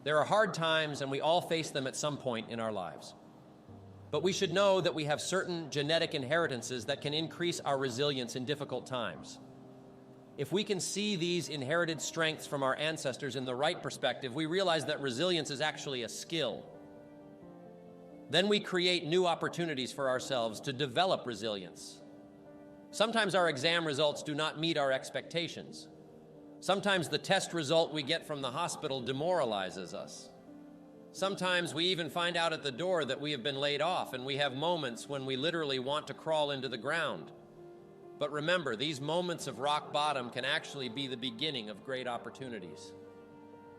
There are hard times, and we all face them at some point in our lives. But we should know that we have certain genetic inheritances that can increase our resilience in difficult times. If we can see these inherited strengths from our ancestors in the right perspective, we realize that resilience is actually a skill. Then we create new opportunities for ourselves to develop resilience. Sometimes our exam results do not meet our expectations. Sometimes the test result we get from the hospital demoralizes us. Sometimes we even find out at the door that we have been laid off, and we have moments when we literally want to crawl into the ground. But remember, these moments of rock bottom can actually be the beginning of great opportunities.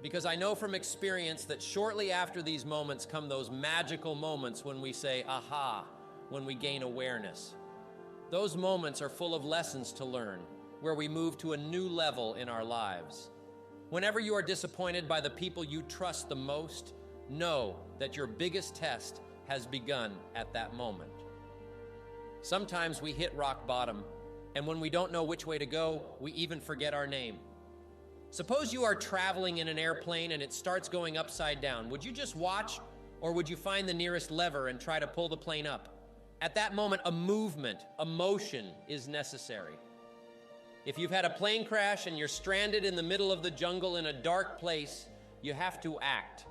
Because I know from experience that shortly after these moments come those magical moments when we say, aha, when we gain awareness. Those moments are full of lessons to learn, where we move to a new level in our lives. Whenever you are disappointed by the people you trust the most, know that your biggest test has begun at that moment. Sometimes we hit rock bottom, and when we don't know which way to go, we even forget our name. Suppose you are traveling in an airplane and it starts going upside down. Would you just watch, or would you find the nearest lever and try to pull the plane up? At that moment, a movement, a motion is necessary. If you've had a plane crash and you're stranded in the middle of the jungle in a dark place, you have to act.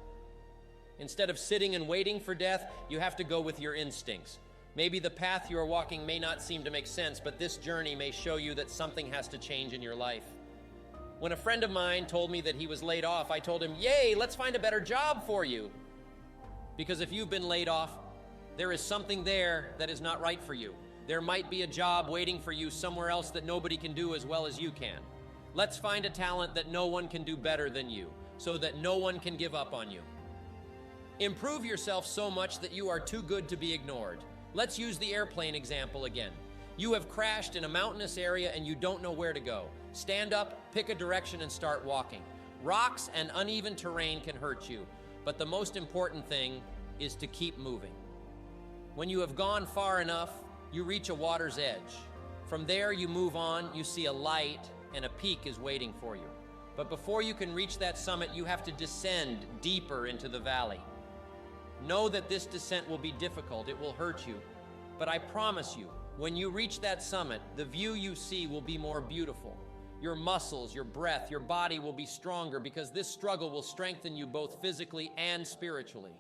Instead of sitting and waiting for death, you have to go with your instincts. Maybe the path you are walking may not seem to make sense, but this journey may show you that something has to change in your life. When a friend of mine told me that he was laid off, I told him, "Yay, let's find a better job for you." Because if you've been laid off, there is something there that is not right for you. There might be a job waiting for you somewhere else that nobody can do as well as you can. Let's find a talent that no one can do better than you, so that no one can give up on you. Improve yourself so much that you are too good to be ignored. Let's use the airplane example again. You have crashed in a mountainous area and you don't know where to go. Stand up, pick a direction, and start walking. Rocks and uneven terrain can hurt you, but the most important thing is to keep moving. When you have gone far enough, you reach a water's edge. From there, you move on, you see a light, and a peak is waiting for you. But before you can reach that summit, you have to descend deeper into the valley. Know that this descent will be difficult, it will hurt you, but I promise you, when you reach that summit, the view you see will be more beautiful. Your muscles, your breath, your body will be stronger because this struggle will strengthen you both physically and spiritually.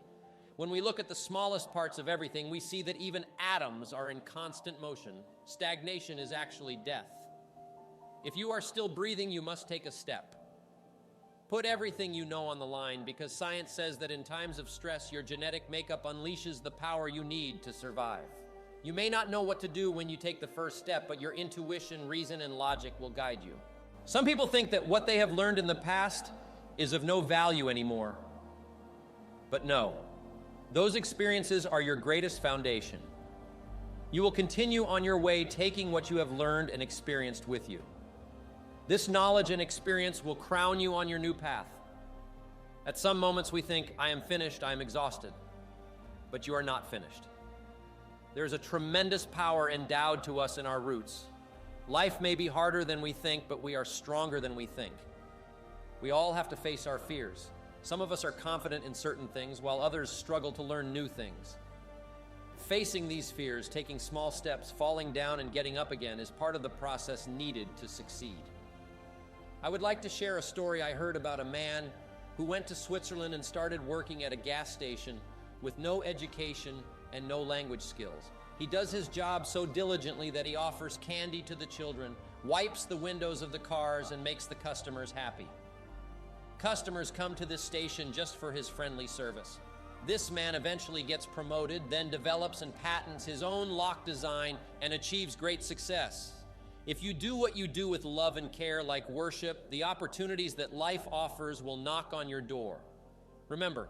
When we look at the smallest parts of everything, we see that even atoms are in constant motion. Stagnation is actually death. If you are still breathing, you must take a step. Put everything you know on the line because science says that in times of stress, your genetic makeup unleashes the power you need to survive. You may not know what to do when you take the first step, but your intuition, reason, and logic will guide you. Some people think that what they have learned in the past is of no value anymore. But no, those experiences are your greatest foundation. You will continue on your way taking what you have learned and experienced with you. This knowledge and experience will crown you on your new path. At some moments we think, I am finished, I am exhausted. But you are not finished. There is a tremendous power endowed to us in our roots. Life may be harder than we think, but we are stronger than we think. We all have to face our fears. Some of us are confident in certain things, while others struggle to learn new things. Facing these fears, taking small steps, falling down and getting up again is part of the process needed to succeed. I would like to share a story I heard about a man who went to Switzerland and started working at a gas station with no education and no language skills. He does his job so diligently that he offers candy to the children, wipes the windows of the cars, and makes the customers happy. Customers come to this station just for his friendly service. This man eventually gets promoted, then develops and patents his own lock design and achieves great success. If you do what you do with love and care like worship, the opportunities that life offers will knock on your door. Remember,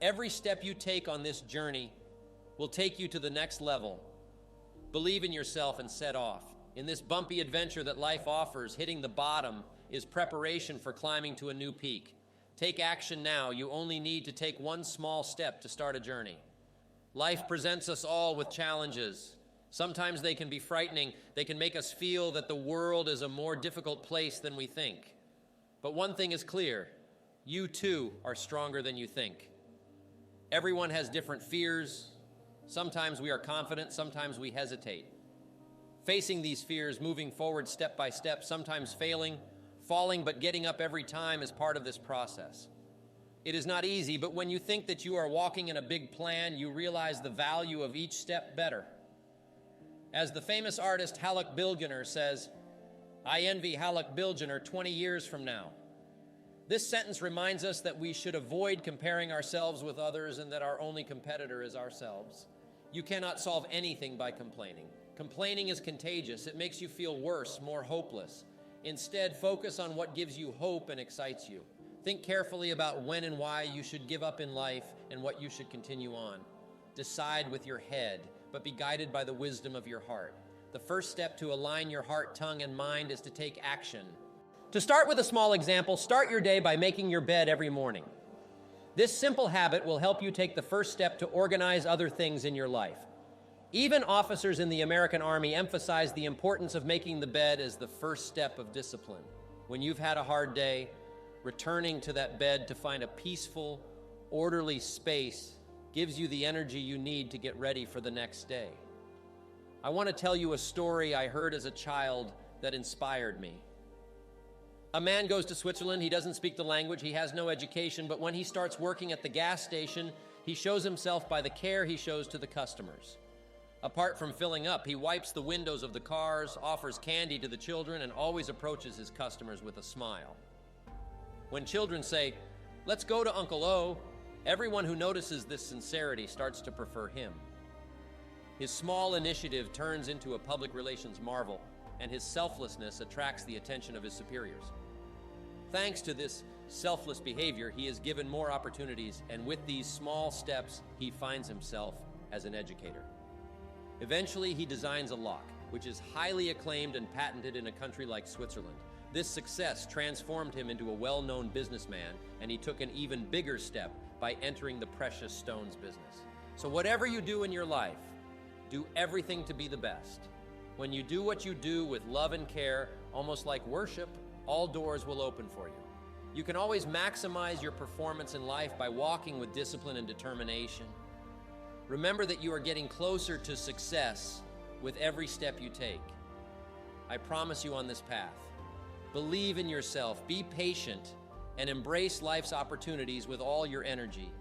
every step you take on this journey will take you to the next level. Believe in yourself and set off. In this bumpy adventure that life offers, hitting the bottom is preparation for climbing to a new peak. Take action now. You only need to take one small step to start a journey. Life presents us all with challenges. Sometimes they can be frightening. They can make us feel that the world is a more difficult place than we think. But one thing is clear. You too are stronger than you think. Everyone has different fears. Sometimes we are confident, sometimes we hesitate. Facing these fears, moving forward step by step, sometimes failing, falling but getting up every time is part of this process. It is not easy, but when you think that you are walking in a big plan, you realize the value of each step better. As the famous artist Haluk Bilginer says, "I envy Haluk Bilginer 20 years from now." This sentence reminds us that we should avoid comparing ourselves with others and that our only competitor is ourselves. You cannot solve anything by complaining. Complaining is contagious. It makes you feel worse, more hopeless. Instead, focus on what gives you hope and excites you. Think carefully about when and why you should give up in life and what you should continue on. Decide with your head, but be guided by the wisdom of your heart. The first step to align your heart, tongue, and mind is to take action. To start with a small example, start your day by making your bed every morning. This simple habit will help you take the first step to organize other things in your life. Even officers in the American Army emphasize the importance of making the bed as the first step of discipline. When you've had a hard day, returning to that bed to find a peaceful, orderly space gives you the energy you need to get ready for the next day. I want to tell you a story I heard as a child that inspired me. A man goes to Switzerland. He doesn't speak the language. He has no education, but when he starts working at the gas station, he shows himself by the care he shows to the customers. Apart from filling up, he wipes the windows of the cars, offers candy to the children, and always approaches his customers with a smile. When children say, "Let's go to Uncle O," everyone who notices this sincerity starts to prefer him. His small initiative turns into a public relations marvel, and his selflessness attracts the attention of his superiors. Thanks to this selfless behavior, he is given more opportunities, and with these small steps, he finds himself as an educator. Eventually, he designs a lock, which is highly acclaimed and patented in a country like Switzerland. This success transformed him into a well-known businessman, and he took an even bigger step by entering the precious stones business. So whatever you do in your life, do everything to be the best. When you do what you do with love and care, almost like worship, all doors will open for you. You can always maximize your performance in life by walking with discipline and determination. Remember that you are getting closer to success with every step you take. I promise you on this path. Believe in yourself, be patient, and embrace life's opportunities with all your energy.